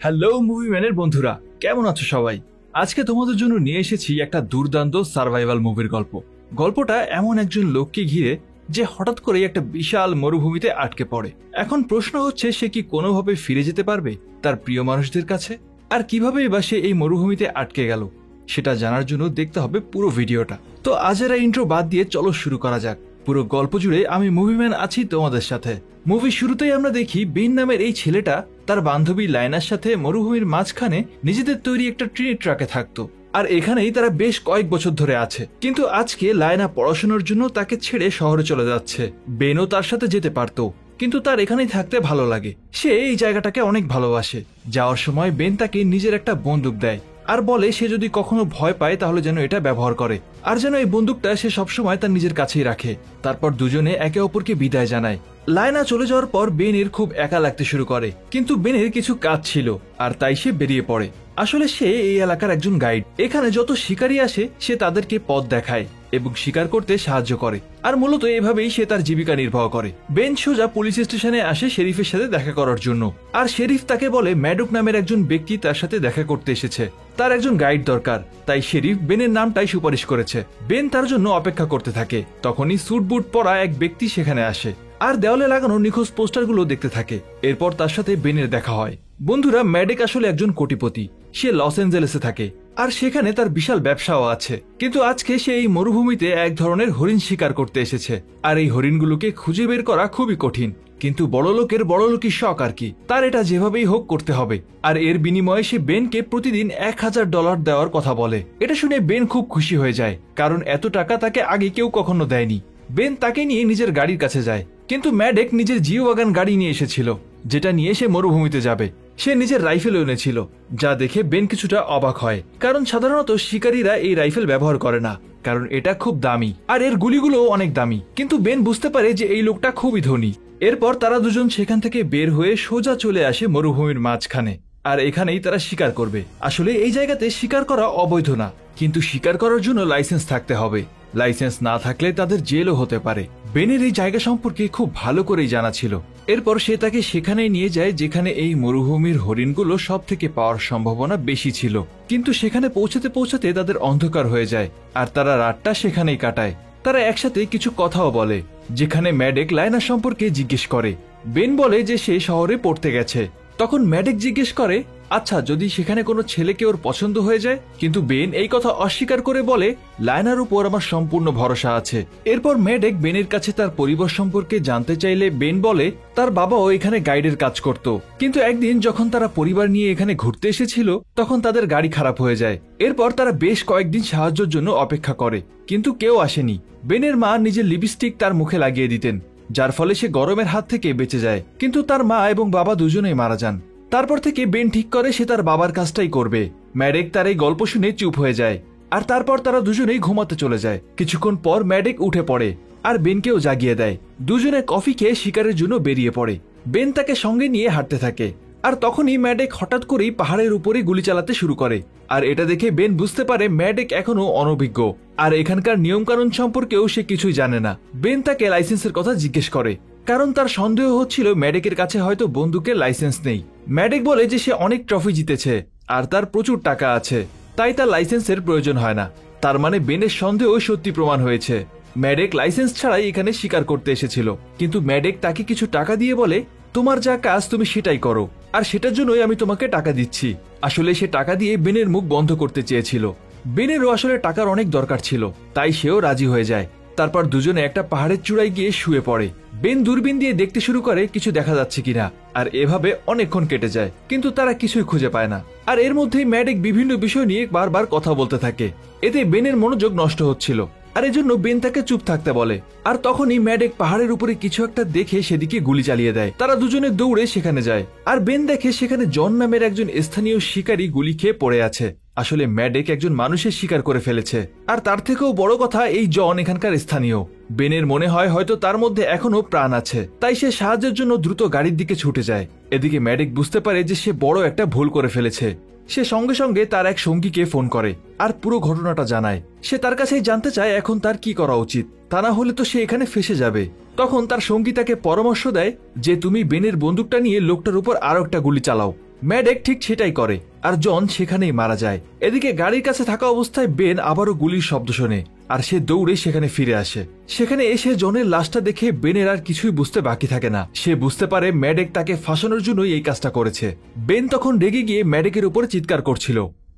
Hello মুভিম্যানের বন্ধুরা, কেমন আছো সবাই? আজকে তোমাদের জন্য নিয়ে এসেছি একটা দুর্দান্ত সার্ভাইভাল মুভির গল্প। গল্পটা এমন একজন লোককে ঘিরে যে হঠাৎ করে একটা বিশাল মরুভূমিতে আটকে পড়ে। এখন প্রশ্ন হচ্ছে, সে কি কোনোভাবে ফিরে যেতে পারবে তার প্রিয় মানুষদের কাছে? আর কিভাবেই বা সে এই মরুভূমিতে আটকে গেল, সেটা জানার জন্য দেখতে হবে পুরো ভিডিওটা। তো আজের ইন্ট্রো বাদ দিয়ে চলো শুরু করা যাক। পুরো গল্প জুড়ে আমি মুভিম্যান আছি তোমাদের সাথে। মুভি শুরুতেই আমরা দেখি বেন নামের এই ছেলেটা তার বান্ধবী লায়নার সাথে মরুভূমির মাঝখানে নিজেদের তৈরি একটা ট্রেন ট্রাকে থাকতো, আর এখানেই তারা বেশ কয়েক বছর ধরে আছে। কিন্তু আজকে লায়না পড়াশোনার জন্য তাকে ছেড়ে শহরে চলে যাচ্ছে। বেনও তার সাথে যেতে পারতো, কিন্তু তার এখানেই থাকতে ভালো লাগে। সে এই জায়গাটাকে অনেক ভালোবাসে। যাওয়ার সময় বেন তাকে নিজের একটা বন্দুক দেয় আর বলে সে যদি কখনো ভয় পায় তাহলে যেন এটা ব্যবহার করে, আর যেন এই বন্দুকটা সে সবসময় তার নিজের কাছেই রাখে। তারপর দুজনে একে অপরকে বিদায় জানায়। লায়না চলে যাওয়ার পর বেনের খুব একা লাগতে শুরু করে, কিন্তু বেনের কিছু কাজ ছিল আর তাই সে বেরিয়ে পড়ে। আসলে সে এই এলাকার একজন গাইড। এখানে যত শিকারী আসে সে তাদেরকে পথ দেখায় এবং শিকার করতে সাহায্য করে, আর মূলত এভাবেই সে তার জীবিকা নির্বাহ করে। বেন সোজা পুলিশ স্টেশনে আসে শেরিফের সাথে দেখা করার জন্য, আর শেরিফ তাকে বলে ম্যাডক নামের একজন ব্যক্তি তার সাথে দেখা করতে এসেছে, তার একজন গাইড দরকার। তাই শেরিফ বেনের নামটাই সুপারিশ করেছে। বেন তার জন্য অপেক্ষা করতে থাকে। তখনই স্যুট বুট পরা এক ব্যক্তি সেখানে আসে আর দেওয়ালে লাগানো নিখোঁজ পোস্টারগুলো দেখতে থাকে। এরপর তার সাথে বেনের দেখা হয়। বন্ধুরা, ম্যাডেক আসলে একজন কোটিপতি। সে লস অ্যাঞ্জেলেসে থাকে আর সেখানে তার বিশাল ব্যবসাও আছে। কিন্তু আজকে সে এই মরুভূমিতে এক ধরনের হরিণ শিকার করতে এসেছে, আর এই হরিণগুলোকে খুঁজে বের করা খুবই কঠিন। কিন্তু বড়লোকের বড়লোকই শখ আর কি, তার এটা যেভাবেই হোক করতে হবে। আর এর বিনিময়ে সে বেনকে প্রতিদিন $1000 দেওয়ার কথা বলে। এটা শুনে বেন খুব খুশি হয়ে যায়, কারণ এত টাকা তাকে আগে কেউ কখনো দেয়নি। বেন তাকে নিয়ে নিজের গাড়ির কাছে যায়, কিন্তু ম্যাডেক নিজের জিও ওয়াগন গাড়ি নিয়ে এসেছিল, যেটা নিয়ে সে মরুভূমিতে যাবে। সে নিজের রাইফেল এনেছিল, যা দেখে বেন কিছুটা অবাক হয়, কারণ সাধারণত শিকারীরা এই রাইফেল ব্যবহার করে না, কারণ এটা খুব দামি আর এর গুলিগুলোও অনেক দামি। কিন্তু বেন বুঝতে পারে যে এই লোকটা খুবই ধনী। এরপর তারা দুজন সেখান থেকে বের হয়ে সোজা চলে আসে মরুভূমির মাঝখানে, আর এখানেই তারা শিকার করবে। আসলে এই জায়গাতে শিকার করা অবৈধ না, কিন্তু শিকার করার জন্য লাইসেন্স থাকতে হবে। লাইসেন্স না থাকলে তাদের জেলও হতে পারে। বেনের এই জায়গা সম্পর্কে খুব ভালো করেই জানা ছিল। এরপর সে তাকে সেখানে নিয়ে যায় যেখানে এই মরুভূমির হরিণগুলো সব থেকে পাওয়ার সম্ভাবনা বেশি ছিল। কিন্তু সেখানে পৌঁছাতে পৌঁছাতে তাদের অন্ধকার হয়ে যায়, আর তারা রাতটা সেখানেই কাটায়। তারা একসাথে কিছু কথাও বলে, যেখানে ম্যাডেক লায়না সম্পর্কে জিজ্ঞেস করে। বেন বলে যে সে শহরে পড়তে গেছে। তখন ম্যাডেক জিজ্ঞেস করে, আচ্ছা যদি সেখানে কোনো ছেলেকে ওর পছন্দ হয়ে যায়? কিন্তু বেন এই কথা অস্বীকার করে বলে, লায়নার উপর আমার সম্পূর্ণ ভরসা আছে। এরপর ম্যাডেক বেনের কাছে তার পরিবার সম্পর্কে জানতে চাইলে বেন বলে তার বাবাও এখানে গাইডের কাজ করত, কিন্তু একদিন যখন তারা পরিবার নিয়ে এখানে ঘুরতে এসেছিল তখন তাদের গাড়ি খারাপ হয়ে যায়। এরপর তারা বেশ কয়েকদিন সাহায্যের জন্য অপেক্ষা করে, কিন্তু কেউ আসেনি। বেনের মা নিজের লিপস্টিক তার মুখে লাগিয়ে দিতেন, যার ফলে সে গরমের হাত থেকে বেঁচে যায়, কিন্তু তার মা এবং বাবা দুজনেই মারা যান। তারপর থেকে বেন ঠিক করে সে তার বাবার কাজটাই করবে। ম্যাডেক তার এই গল্প শুনে চুপ হয়ে যায়, আর তারপর তারা দুজনেই ঘুমাতে চলে যায়। কিছুক্ষণ পর ম্যাডেক উঠে পড়ে আর বেনকেও জাগিয়ে দেয়। দুজনে কফি খেয়ে শিকারের জন্য বেরিয়ে পড়ে। বেন তাকে সঙ্গে নিয়ে হাঁটতে থাকে, আর তখনই ম্যাডেক হঠাৎ করেই পাহাড়ের উপরে গুলি চালাতে শুরু করে। আর এটা দেখে বেন বুঝতে পারে ম্যাডেক এখনো অনভিজ্ঞ, আর এখানকার নিয়মকানুন সম্পর্কেও সে কিছুই জানে না। বেন তাকে লাইসেন্সের কথা জিজ্ঞেস করে, কারণ তার সন্দেহ হচ্ছিল ম্যাডেকের কাছে হয়তো বন্দুকের লাইসেন্স নেই। ম্যাডেক বলে যে সে অনেক ট্রফি জিতেছে আর তার প্রচুর টাকা আছে, তাই তার লাইসেন্সের প্রয়োজন হয় না। তার মানে বেনের সন্দেহ সত্যি প্রমাণ হয়েছে। ম্যাডেক লাইসেন্স ছাড়াই এখানে শিকার করতে এসেছিল, কিন্তু ম্যাডেক তাকে কিছু টাকা দিয়ে বলে, তোমার যা কাজ তুমি সেটাই করো, আর সেটার জন্যই আমি তোমাকে টাকা দিচ্ছি। আসলে সে টাকা দিয়ে বেনের মুখ বন্ধ করতে চেয়েছিল। বেনেরও আসলে টাকার অনেক দরকার ছিল, তাই সেও রাজি হয়ে যায়। তারপর দুজনে একটা পাহাড়ের চূড়ায় গিয়ে শুয়ে পড়ে। বেন দূরবীন দিয়ে দেখতে শুরু করে কিছু দেখা যাচ্ছে কিনা, আর এভাবে অনেকক্ষণ কেটে যায়, কিন্তু তারা কিছুই খুঁজে পায় না। আর এর মধ্যেই ম্যাডেক বিভিন্ন বিষয় নিয়ে বারবার কথা বলতে থাকে। এতে বেনের মনোযোগ নষ্ট হচ্ছিল, আর এজন্য বেন তাকে চুপ থাকতে বলে। আর তখনই ম্যাডেক পাহাড়ের উপরে কিছু একটা দেখে সেদিকে গুলি চালিয়ে দেয়। তারা দুজনে দৌড়ে সেখানে যায়, আর বেন দেখে সেখানে জন নামের একজন স্থানীয় শিকারী গুলি খেয়ে পড়ে আছে। আসলে ম্যাডেক একজন মানুষের শিকার করে ফেলেছে, আর তার থেকেও বড় কথা এই জন এখানকার স্থানীয়। বেনের মনে হয় হয়তো তার মধ্যে এখনো প্রাণ আছে, তাই সে সাহায্যের জন্য দ্রুত গাড়ির দিকে ছুটে যায়। এদিকে ম্যাডেক বুঝতে পারে যে সে বড় একটা ভুল করে ফেলেছে। সে সঙ্গে সঙ্গে তার এক সঙ্গীকে ফোন করে আর পুরো ঘটনাটা জানায়। সে তার কাছেই জানতে চায় এখন তার কি করা উচিত, তা না হলে তো সে এখানে ফেসে যাবে। তখন তার সঙ্গী তাকে পরামর্শ দেয় যে তুমি বেনের বন্দুকটা নিয়ে লোকটার উপর আরো একটা গুলি চালাও, ম্যাডেক ঠিক সেটাই করে, আর জন সেখানেই মারা যায়। এদিকে গাড়ির কাছে থাকা অবস্থায় বেন আবারও গুলির শব্দ শোনে, আর সে দৌড়ে সেখানে ফিরে আসে। সেখানে এসে জনের লাশটা দেখে বেনের আর কিছুই বুঝতে বাকি থাকে না। সে বুঝতে পারে ম্যাডেক তাকে ফাঁসানোর জন্যই এই কাজটা করেছে। বেন তখন রেগে গিয়ে ম্যাডেকের উপরে চিৎকার করছিল।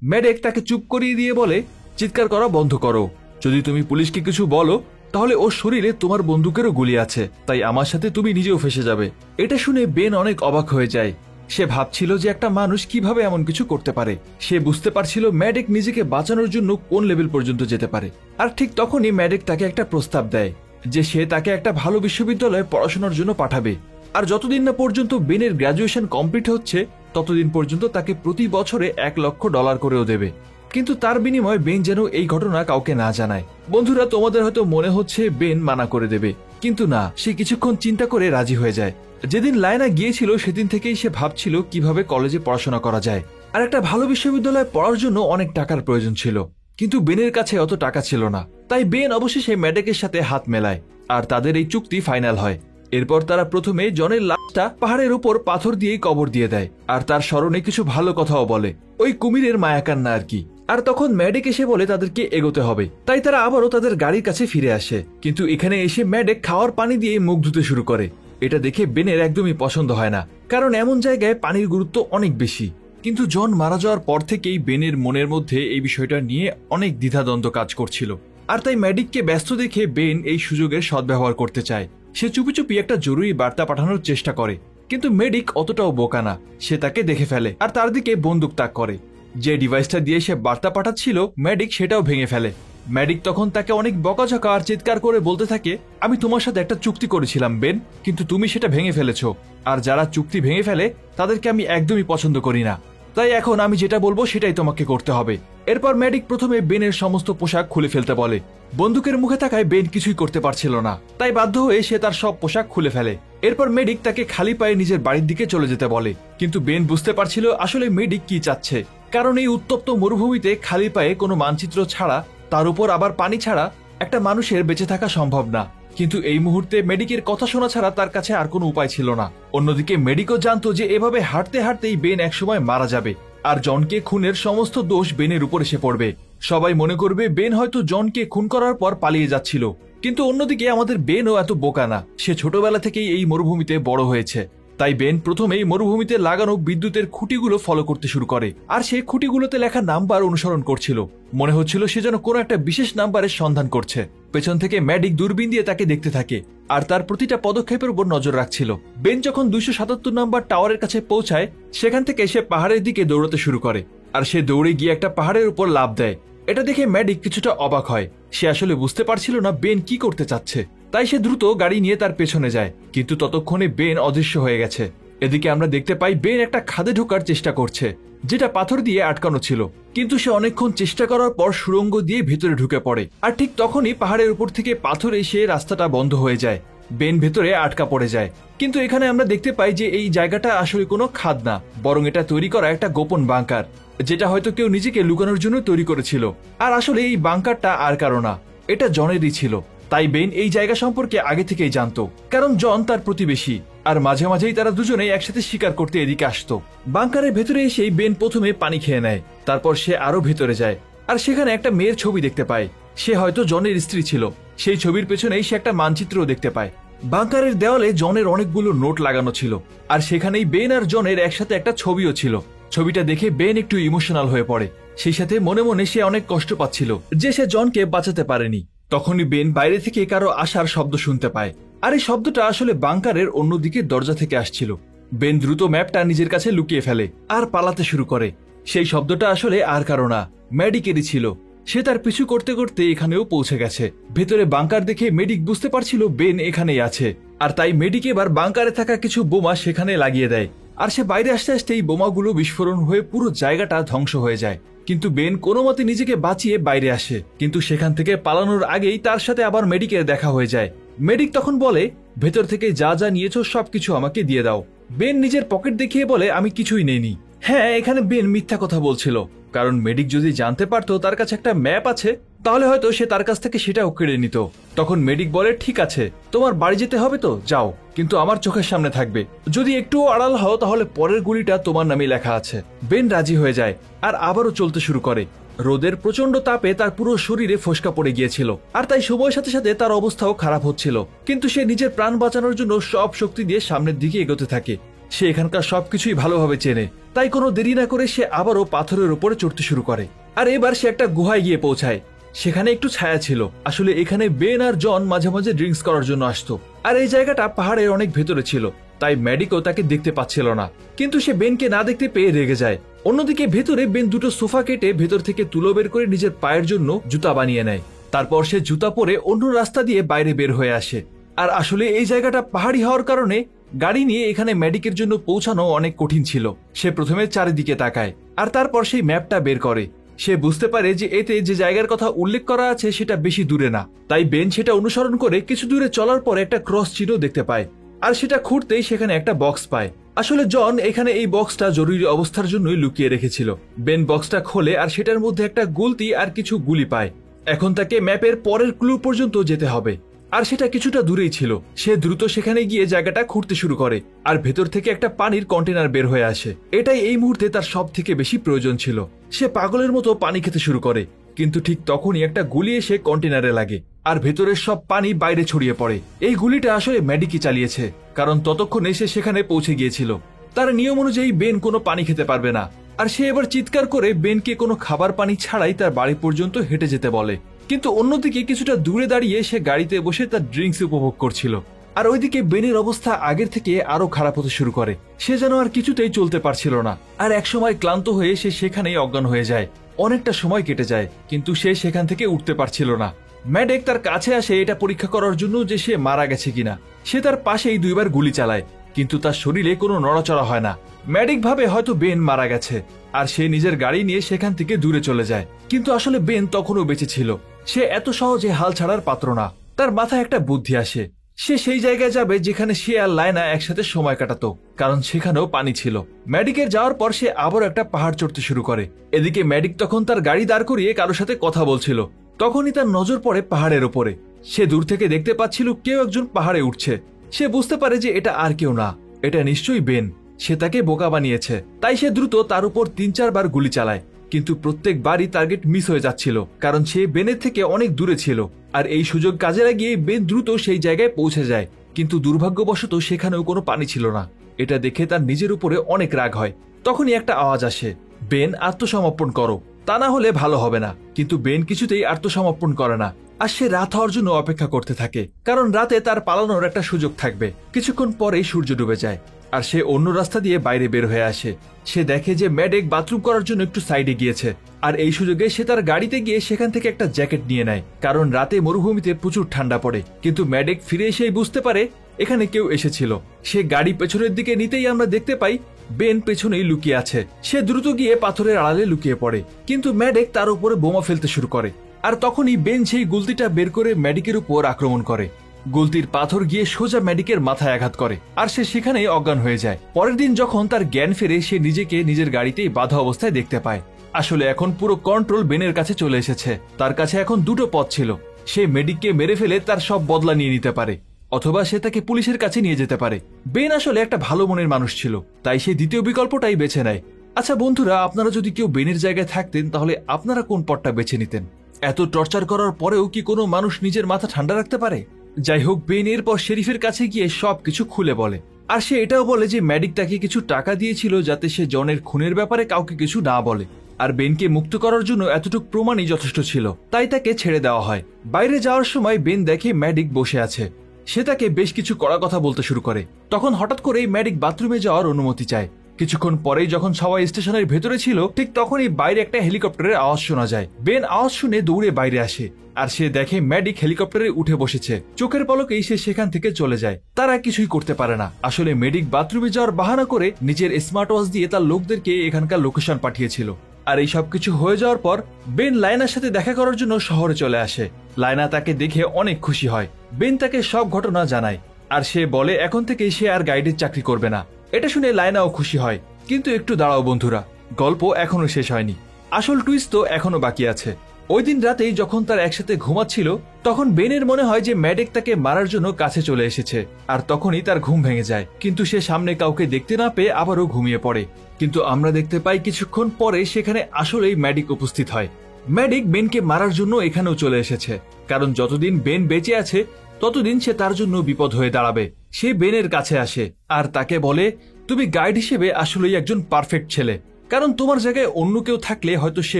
ম্যাডেক তাকে চুপ করিয়ে দিয়ে বলে, চিৎকার করা বন্ধ করো। যদি তুমি পুলিশকে কিছু বলো তাহলে ওর শরীরে তোমার বন্দুকেরও গুলি আছে, তাই আমার সাথে তুমি নিজেও ফেসে যাবে। এটা শুনে বেন অনেক অবাক হয়ে যায়। সে ভাবছিল যে একটা মানুষ কিভাবে এমন কিছু করতে পারে। সে বুঝতে পারছিল ম্যাডেক নিজেকে বাঁচানোর জন্য কোন লেভেল পর্যন্ত যেতে পারে। আর ঠিক তখনই ম্যাডেক তাকে একটা প্রস্তাব দেয় যে সে তাকে একটা ভালো বিশ্ববিদ্যালয়ে পড়াশোনার জন্য পাঠাবে, আর যতদিন না পর্যন্ত বেনের গ্র্যাজুয়েশন কমপ্লিট হচ্ছে ততদিন পর্যন্ত তাকে প্রতি বছরে $1,00,000 করেও দেবে। কিন্তু তার বিনিময়ে বেন যেন এই ঘটনা কাউকে না জানায়। বন্ধুরা, তোমাদের হয়তো মনে হচ্ছে বেন মানা করে দেবে, কিন্তু না, সে কিছুক্ষণ চিন্তা করে রাজি হয়ে যায়। যেদিন লায়না গিয়েছিল সেদিন থেকেই সে ভাবছিল কিভাবে কলেজে পড়াশোনা করা যায়, আর একটা ভালো বিশ্ববিদ্যালয়ে পড়ার জন্য অনেক টাকার প্রয়োজন ছিল। কিন্তু বেনের কাছে অত টাকা ছিল না, তাই বেন অবশেষে ম্যাডেকের সাথে হাত মেলায়, আর তাদের এই চুক্তি ফাইনাল হয়। এরপর তারা প্রথমে জনের লাশটা পাহাড়ের উপর পাথর দিয়েই কবর দিয়ে দেয়, আর তার স্মরণে কিছু ভালো কথাও বলে, ওই কুমিরের মায়াকান্না আর কি। আর তখন ম্যাডেক এসে বলে তাদেরকে এগোতে হবে, তাই তারা আবারও তাদের গাড়ির কাছে ফিরে আসে। কিন্তু এখানে এসে ম্যাডেক খাওয়ার পানি দিয়ে মুখ ধুতে শুরু করে। এটা দেখে বেনের একদমই পছন্দ হয় না, কারণ এমন জায়গায় পানির গুরুত্ব অনেক বেশি। কিন্তু জন মারা যাওয়ার পর থেকেই বেনের মনের মধ্যে এই বিষয়টা নিয়ে অনেক দ্বিধাদ্বন্দ্ব কাজ করছিল, আর তাই ম্যাডিককে ব্যস্ত দেখে বেন এই সুযোগের সদ্ব্যবহার করতে চায়। সে চুপি চুপি একটা জরুরি বার্তা পাঠানোর চেষ্টা করে, কিন্তু মেডিক অতটাও বোকা না। সে তাকে দেখে ফেলে আর তার দিকে বন্দুক তাক করে। যে ডিভাইসটা দিয়ে সে বার্তা পাঠাচ্ছিল মেডিক সেটাও ভেঙে ফেলে। মেডিক তখন তাকে অনেক বকাঝকা আর চিৎকার করে বলতে থাকে, আমি তোমার সাথে একটা চুক্তি করেছিলাম বেন, কিন্তু তুমি সেটা ভেঙে ফেলেছো, আর যারা চুক্তি ভেঙে ফেলে তাদেরকে আমি একদমই পছন্দ করি না। তাই এখন আমি যেটা বলবো সেটাই তোমাকে করতে হবে। এরপর মেডিক প্রথমে বেনের সমস্ত পোশাক খুলে ফেলতে বলে। বন্দুকের মুখে থাকায় বেন কিছুই করতে পারছিল না, তাই বাধ্য হয়ে সে তার সব পোশাক খুলে ফেলে। এরপর মেডিক তাকে খালি পায়ে নিজের বাড়ির দিকে চলে যেতে বলে, কিন্তু বেন বুঝতে পারছিল আসলে মেডিক কি চাচ্ছে, কারণ এই উত্তপ্ত মরুভূমিতে খালি পায়ে কোনো মানচিত্র ছাড়া, তার উপর আবার পানি ছাড়া একটা মানুষের বেঁচে থাকা সম্ভব না। কিন্তু এই মুহূর্তে মেডিকের কথা শোনা ছাড়া তার কাছে আর কোনো উপায় ছিল না। অন্যদিকে মেডিকও জানতো যে এভাবে হাঁটতে হাঁটতেই বেন একসময় মারা যাবে, আর জনকে খুনের সমস্ত দোষ বেনের উপর এসে পড়বে। সবাই মনে করবে বেন হয়তো জনকে খুন করার পর পালিয়ে যাচ্ছিল, কিন্তু অন্যদিকে আমাদের বেনও এত বোকা না। সে ছোটবেলা থেকেই এই মরুভূমিতে বড় হয়েছে, তাই বেন প্রথমেই মরুভূমিতে লাগানো বিদ্যুতের খুঁটিগুলো ফলো করতে শুরু করে, আর সে খুঁটিগুলোতে লেখা নাম্বার অনুসরণ করছিল। মনে হচ্ছিল সে যেন কোনো একটা বিশেষ নাম্বারের সন্ধান করছে। পেছন থেকে ম্যাডিক দূরবীন দিয়ে তাকে দেখতে থাকে, আর তার প্রতিটা পদক্ষেপের উপর নজর রাখছিল। বেন যখন 277 নম্বর টাওয়ারের কাছে পৌঁছায়, সেখান থেকে সে পাহাড়ের দিকে দৌড়াতে শুরু করে, আর সে দৌড়ে গিয়ে একটা পাহাড়ের উপর লাফ দেয়। এটা দেখে ম্যাডিক কিছুটা অবাক হয়। সে আসলে বুঝতে পারছিল না বেন কি করতে চাচ্ছে, তাই সে দ্রুত গাড়ি নিয়ে তার পেছনে যায়, কিন্তু ততক্ষণে বেন অদৃশ্য হয়ে গেছে। এদিকে আমরা দেখতে পাই বেন একটা খাদে ঢোকার চেষ্টা করছে, যেটা পাথর দিয়ে আটকানো ছিল, কিন্তু সে অনেকক্ষণ চেষ্টা করার পর সুড়ঙ্গ দিয়ে ভেতরে ঢুকে পড়ে। আর ঠিক তখনই পাহাড়ের উপর থেকে পাথর এসে রাস্তাটা বন্ধ হয়ে যায়। বেন ভেতরে আটকা পড়ে যায়। কিন্তু এখানে আমরা দেখতে পাই যে এই জায়গাটা আসলে কোনো খাদ না, বরং এটা তৈরি করা একটা গোপন বাংকার, যেটা হয়তো কেউ নিজেকে লুকানোর জন্য তৈরি করেছিল। আর আসলে এই বাংকারটা আর কারো না, এটা জনেরই ছিল। তাই বেন এই জায়গা সম্পর্কে আগে থেকেই জানতো, কারণ জন তার প্রতিবেশী, আর মাঝে মাঝেই তারা দুজনেই একসাথে শিকার করতে এদিকে আসতো। বাংকারের ভেতরে এসেই বেন প্রথমে পানি খেয়ে নেয়, তারপর সে আরো ভেতরে যায়, আর সেখানে একটা মেয়ের ছবি দেখতে পায়। সে হয়তো জনের স্ত্রী ছিল। সেই ছবির পেছনেই সে একটা মানচিত্রও দেখতে পায়। বাংকারের দেওয়ালে জনের অনেকগুলো নোট লাগানো ছিল, আর সেখানেই বেন আর জনের একসাথে একটা ছবিও ছিল। ছবিটা দেখে বেন একটু ইমোশনাল হয়ে পড়ে। সেই সাথে মনে মনে সে অনেক কষ্ট পাচ্ছিল যে সে জনকে বাঁচাতে পারেনি। তখনই বেন বাইরে থেকে কারো আসার শব্দ শুনতে পায়, আর এই শব্দটা আসলে বাংকারের অন্যদিকে দরজা থেকে আসছিল। বেন দ্রুত ম্যাপটা নিজের কাছে লুকিয়ে ফেলে আর পালাতে শুরু করে। সেই শব্দটা আসলে আর কারো না, মেডিকেরই ছিল। সে তার পিছু করতে করতে এখানেও পৌঁছে গেছে। ভেতরে বাংকার দেখে মেডিক বুঝতে পারছিল বেন এখানেই আছে, আর তাই মেডিক এবার বাংকারে থাকা কিছু বোমা সেখানে লাগিয়ে দেয়। আর সে বাইরে আসতে আসতে এই বোমাগুলো বিস্ফোরণ হয়ে পুরো জায়গাটা ধ্বংস হয়ে যায়। কিন্তু বেন কোনো মতে নিজেকে বাঁচিয়ে বাইরে আসে, কিন্তু সেখান থেকে পালানোর আগেই তার সাথে আবার মেডিকের দেখা হয়ে যায়। মেডিক তখন বলে, ভেতর থেকে যা যা নিয়েছো সবকিছু আমাকে দিয়ে দাও। বেন নিজের পকেট দেখিয়ে বলে, আমি কিছুই নেইনি। হ্যাঁ, এখানে বেন মিথ্যা কথা বলছিল, কারণ মেডিক যদি জানতে পারতো তার কাছে একটা ম্যাপ আছে তাহলে হয়তো সে তার কাছ থেকে সেটাও কেড়ে নিত। তখন মেডিক বলে, ঠিক আছে, তোমার বাড়ি যেতে হবে তো যাও, কিন্তু আমার চোখের সামনে থাকবে, যদি একটুও আড়াল হও তাহলে পরের গুলিটা তোমার নামে লেখা আছে। বেন রাজি হয়ে যায় আর আবারও চলতে শুরু করে। রোদের প্রচন্ড তাপে তার পুরো শরীরে ফোসকা পড়ে গিয়েছিল, আর তাই সময়ের সাথে সাথে তার অবস্থাও খারাপ হচ্ছিল, কিন্তু সে নিজের প্রাণ বাঁচানোর জন্য সব শক্তি দিয়ে সামনের দিকে এগোতে থাকে। সে এখানকার সবকিছুই ভালোভাবে চেনে, তাই কোনো দেরি না করে সে আবারও পাথরের উপরে চড়তে শুরু করে। আর এবার সে একটা গুহায় গিয়ে পৌঁছায়। সেখানে একটু ছায়া ছিল। আসলে এখানে বেন আর জন মাঝে মাঝে ড্রিঙ্কস করার জন্য আসতো, আর এই জায়গাটা পাহাড়ের অনেক ভেতরে ছিল, তাই ম্যাডিকও তাকে দেখতে পাচ্ছিল না। কিন্তু সে বেনকে না দেখতে পেয়ে রেগে যায়। অন্যদিকে ভেতরে বেন দুটো সোফা কেটে ভেতর থেকে তুলো বের করে নিজের পায়ের জন্য জুতা বানিয়ে নেয়। তারপর সে জুতা পরে অন্য রাস্তা দিয়ে বাইরে বের হয়ে আসে। আর আসলে এই জায়গাটা পাহাড়ি হওয়ার কারণে গাড়ি নিয়ে এখানে মেডিকের জন্য পৌঁছানো অনেক কঠিন ছিল। সে প্রথমে চারিদিকে তাকায় আর তারপর সেই ম্যাপটা বের করে। সে বুঝতে পারে যে এতে যে জায়গার কথা উল্লেখ করা আছে সেটা বেশি দূরে না, তাই বেন সেটা অনুসরণ করে কিছু দূরে চলার পর একটা ক্রস চিহ্ন দেখতে পায়, আর সেটা খুঁড়তেই সেখানে একটা বক্স পায়। আসলে জন এখানে এই বক্সটা জরুরি অবস্থার জন্যই লুকিয়ে রেখেছিল। বেন বক্সটা খোলে আর সেটার মধ্যে একটা গুলতি আর কিছু গুলি পায়। এখন তাকে ম্যাপের পরের ক্লু পর্যন্ত যেতে হবে, আর সেটা কিছুটা দূরেই ছিল। সে দ্রুত সেখানে গিয়ে জায়গাটা খুঁড়তে শুরু করে, আর ভেতর থেকে একটা পানির কন্টেনার বের হয়ে আসে। এটাই এই মুহূর্তে তার সব থেকে বেশি প্রয়োজন ছিল। সে পাগলের মতো পানি খেতে শুরু করে, কিন্তু ঠিক তখনই একটা গুলি এসে কন্টেনারে লাগে, আর ভেতরের সব পানি বাইরে ছড়িয়ে পড়ে। এই গুলিটা আসলে ম্যাডিকি চালিয়েছে, কারণ ততক্ষণে সে সেখানে পৌঁছে গিয়েছিল। তার নিয়ম অনুযায়ী বেন কোনো পানি খেতে পারবে না, আর সে এবার চিৎকার করে বেনকে কোনো খাবার পানি ছাড়াই তার বাড়ি পর্যন্ত হেঁটে যেতে বলে। কিন্তু অন্যদিকে কিছুটা দূরে দাঁড়িয়ে সে গাড়িতে বসে তার ড্রিঙ্কস উপভোগ করছিল। আর ওইদিকে বেনের অবস্থা আগের থেকে আরো খারাপ হতে শুরু করে। সে যেন আর কিছুতেই চলতে পারছিল না, আর একসময় ক্লান্ত হয়ে সে সেখানেই অজ্ঞান হয়ে যায়। অনেকটা সময় কেটে যায়, কিন্তু সে সেখান থেকে উঠতে পারছিল না। ম্যাডেক তার কাছে আসে এটা পরীক্ষা করার জন্য যে সে মারা গেছে কিনা। সে তার পাশেই দুইবার গুলি চালায়, কিন্তু তার শরীরে কোনো নড়াচড়া হয় না। ম্যাডিক ভাবে হয়তো বেন মারা গেছে, আর সে নিজের গাড়ি নিয়ে সেখান থেকে দূরে চলে যায়। কিন্তু আসলে বেন তখনও বেঁচে ছিল। সে এত সহজে হাল ছাড়ার পাত্র না। তার মাথায় একটা বুদ্ধি আসে। সে সেই জায়গায় যাবে যেখানে সে আর লায়না একসাথে সময় কাটাতো, কারণ সেখানেও পানি ছিল। ম্যাডিকের যাওয়ার পর সে আবার একটা পাহাড় চড়তে শুরু করে। এদিকে ম্যাডিক তখন তার গাড়ি দাঁড় করিয়ে কারোর সাথে কথা বলছিল। তখনই তার নজর পড়ে পাহাড়ের ওপরে। সে দূর থেকে দেখতে পাচ্ছিল কেউ একজন পাহাড়ে উঠছে। সে বুঝতে পারে যে এটা আর কেউ না, এটা নিশ্চয়ই বেন। সে তাকে বোকা বানিয়েছে, তাই সে দ্রুত তার উপর ৩-৪ বার গুলি চালায়। কিন্তু প্রত্যেকবারই টার্গেট মিস হয়ে যাচ্ছিল, কারণ সে বেনের থেকে অনেক দূরে ছিল। আর এই সুযোগ কাজে লাগিয়ে বেন দ্রুত সেই জায়গায় পৌঁছে যায়। কিন্তু দুর্ভাগ্যবশত সেখানেও কোনো পানি ছিল না। এটা দেখে তার নিজের উপরে অনেক রাগ হয়। তখনই একটা আওয়াজ আসে, বেন আত্মসমর্পণ করো, তা না হলে ভালো হবে না। কিন্তু বেন কিছুতেই আত্মসমর্পণ করে না, আর সে রাত হওয়ার জন্য অপেক্ষা করতে থাকে, কারণ রাতে তার পালানোর একটা সুযোগ থাকবে। কিছুক্ষণ পরেই সূর্য ডুবে যায়, আর সে অন্য রাস্তা দিয়ে বাইরে বের হয়ে আসে। সে দেখে যে ম্যাডেক বাথরুম করার জন্য একটু সাইডে গিয়েছে, আর এই সুযোগে সে তার গাড়িতে গিয়ে সেখান থেকে একটা জ্যাকেট নিয়ে নেয়, কারণ রাতে মরুভূমিতে প্রচুর ঠান্ডা পড়ে। কিন্তু ম্যাডেক ফিরে এসেই বুঝতে পারে এখানে কেউ এসেছিল। সে গাড়ি পেছনের দিকে নিতেই আমরা দেখতে পাই বেন পেছনেই লুকিয়ে আছে। সে দ্রুত গিয়ে পাথরের আড়ালে লুকিয়ে পড়ে, কিন্তু ম্যাডেক তার উপরে বোমা ফেলতে শুরু করে। আর তখনই বেন সেই গুলতিটা বের করে ম্যাডিকের উপর আক্রমণ করে। গুলতির পাথর গিয়ে সোজা ম্যাডিকের মাথায় আঘাত করে, আর সে সেখানেই অজ্ঞান হয়ে যায়। পরের দিন যখন তার জ্ঞান ফেরে, সে নিজেকে নিজের গাড়িতেই বাঁধা অবস্থায় দেখতে পায়। আসলে এখন পুরো কন্ট্রোল বেনের কাছে চলে এসেছে। তার কাছে এখন দুটো পথ ছিল। সে মেডিককে মেরে ফেলে তার সব বদলা নিয়ে নিতে পারে, অথবা সে তাকে পুলিশের কাছে নিয়ে যেতে পারে। বেন আসলে একটা ভালো মনের মানুষ ছিল, তাই সে দ্বিতীয় বিকল্পটাই বেছে নেয়। আচ্ছা বন্ধুরা, আপনারা যদি কেউ বেনের জায়গায় থাকতেন তাহলে আপনারা কোন পথটা বেছে নিতেন? এত টর্চার করার পরেও কি কোনো মানুষ নিজের মাথা ঠান্ডা রাখতে পারে? যাই হোক, বেন এরপর শেরিফের কাছে গিয়ে সবকিছু খুলে বলে, আর সে এটাও বলে যে ম্যাডিক তাকে কিছু টাকা দিয়েছিল যাতে সে জনের খুনের ব্যাপারে কাউকে কিছু না বলে। আর বেনকে মুক্ত করার জন্য এতটুকু প্রমাণই যথেষ্ট ছিল, তাই তাকে ছেড়ে দেওয়া হয়। বাইরে যাওয়ার সময় বেন দেখে ম্যাডিক বসে আছে। সে তাকে বেশ কিছু কড়া কথা বলতে শুরু করে। তখন হঠাৎ করেই ম্যাডিক বাথরুমে যাওয়ার অনুমতি চায়। কিছুক্ষণ পরেই যখন সবাই স্টেশনের ভেতরে ছিল, ঠিক তখনই বাইরে একটা হেলিকপ্টারের আওয়াজ শোনা যায়। বেন আওয়াজ শুনে দৌড়ে বাইরে আসে, আর সে দেখে ম্যাডিক হেলিকপ্টারে উঠে বসেছে। চোখের পলকেই সে সেখান থেকে চলে যায়। তারা কিছুই করতে পারে না। আসলে মেডিক বাথরুমে যাওয়ার বাহানা করে নিজের স্মার্ট ওয়াচ দিয়ে তার লোকদেরকে এখানকার লোকেশন পাঠিয়েছিল। আর এই সব কিছু হয়ে যাওয়ার পর বেন লায়নার সাথে দেখা করার জন্য শহরে চলে আসে। লায়না তাকে দেখে অনেক খুশি হয়। বেন তাকে সব ঘটনা জানায়, আর সে বলে এখন থেকে সে আর গাইডের চাকরি করবে না। এটা শুনে লায়নাও খুশি হয়। কিন্তু একটু দাঁড়াও বন্ধুরা, গল্প এখনো শেষ হয়নি। আসল টুইস্ট তো এখনো বাকি আছে। ওই দিন রাতেই যখন তারা একসাথে ঘুমাচ্ছিল তখন বেনের মনে হয় যে ম্যাডেক তাকে মারার জন্য কাছে চলে এসেছে, আর তখনই তার ঘুম ভেঙে যায়। কিন্তু সে সামনে কাউকে দেখতে না পেয়ে আবারও ঘুমিয়ে পড়ে। কিন্তু আমরা দেখতে পাই কিছুক্ষণ পরে সেখানে আসলেই ম্যাডিক উপস্থিত হয়। ম্যাডিক বেনকে মারার জন্য এখানেও চলে এসেছে, কারণ যতদিন বেন বেঁচে আছে ততদিন সে তার জন্য বিপদ হয়ে দাঁড়াবে। সে বেনের কাছে আসে আর তাকে বলে, তুমি গাইড হিসেবে আসলেই একজন পারফেক্ট ছেলে, কারণ তোমার জায়গায় অন্য কেউ থাকলে হয়তো সে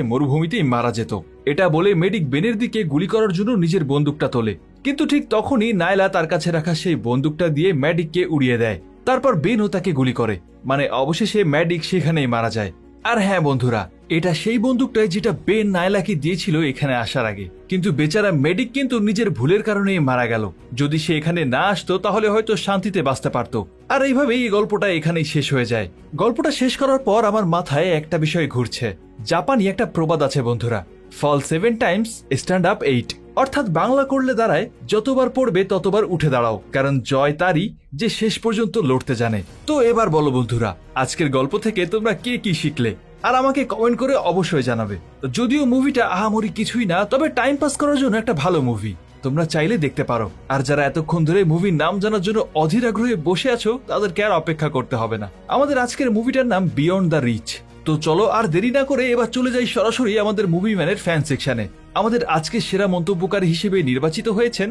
মরুভূমিতেই মারা যেত। এটা বলে মেডিক বেনের দিকে গুলি করার জন্য নিজের বন্দুকটা তোলে, কিন্তু ঠিক তখনই নায়লা তার কাছে রাখা সেই বন্দুকটা দিয়ে ম্যাডিককে উড়িয়ে দেয়। তারপর বেনও তাকে গুলি করে, মানে অবশেষে ম্যাডিক সেখানেই মারা যায়। আর হ্যাঁ বন্ধুরা, এটা সেই বন্দুকটাই যেটা বেন নায়লাকে দিয়েছিল এখানে আসার আগে। কিন্তু বেচারা মেডিক কিন্তু নিজের ভুলের কারণেই মারা গেল। যদি সে এখানে না আসতো তাহলে হয়তো শান্তিতে বাঁচতে পারত। আর এইভাবেই এই গল্পটা এখানেই শেষ হয়ে যায়। গল্পটা শেষ করার পর আমার মাথায় একটা বিষয় ঘুরছে। জাপানি একটা প্রবাদ আছে বন্ধুরা, ফল 7 টাইমস স্ট্যান্ড আপ 8, অর্থাৎ বাংলা করলে দাঁড়ায় যতবার পড়বে ততবার উঠে দাঁড়াও, কারণ জয় তারই যে শেষ পর্যন্ত লড়তে জানে। তো এবার বলো বন্ধুরা, আজকের গল্প থেকে তোমরা কে কি শিখলে, আর আমাকে কমেন্ট করে অবশ্যই জানাবে। যদিও মুভিটা আহামরি কিছুই না, তবে টাইম পাস করার জন্য একটা ভালো মুভি, তোমরা চাইলে দেখতে পারো। আর যারা এতক্ষণ ধরে মুভির নাম জানার জন্য অধীর আগ্রহে বসে আছো তাদেরকে আর অপেক্ষা করতে হবে না। আমাদের আজকের মুভিটার নাম বিয়ন্ড দ্য রিচ। তো চলো আর দেরি না করে এবার চলে যাই সরাসরি আমাদের মুভি ম্যানের ফ্যান সেকশনে। আমাদের আজকে সেরা মন্তব্যকারী হিসেবে নির্বাচিত হয়েছেন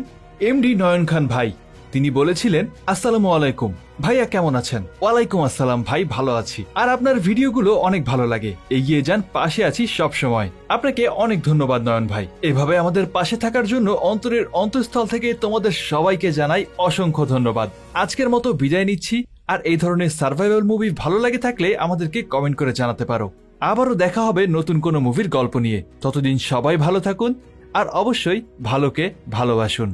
এমডি নয়ন খান ভাই। তিনি বলেছিলেন, আসসালামু আলাইকুম ভাইয়া, কেমন আছেন? ওয়ালাইকুম আসসালাম ভাই, ভালো আছি। আর আপনার ভিডিওগুলো অনেক ভালো লাগে, এগিয়ে যান, পাশে আছি সব সময়। আপনাকে অনেক ধন্যবাদ নয়ন ভাই। এভাবে আমাদের পাশে থাকার জন্য অন্তরের অন্তঃস্থল থেকে তোমাদের সবাইকে জানাই অসংখ্য ধন্যবাদ। আজকের মতো বিদায় নিচ্ছি। আর এই ধরনের সার্ভাইভাল মুভি ভালো লাগে থাকলে আমাদেরকে কমেন্ট করে জানাতে পারো। আবারও দেখা হবে নতুন কোনো মুভির গল্প নিয়ে। ততদিন সবাই ভালো থাকুন আর অবশ্যই ভালোকে ভালোবাসুন।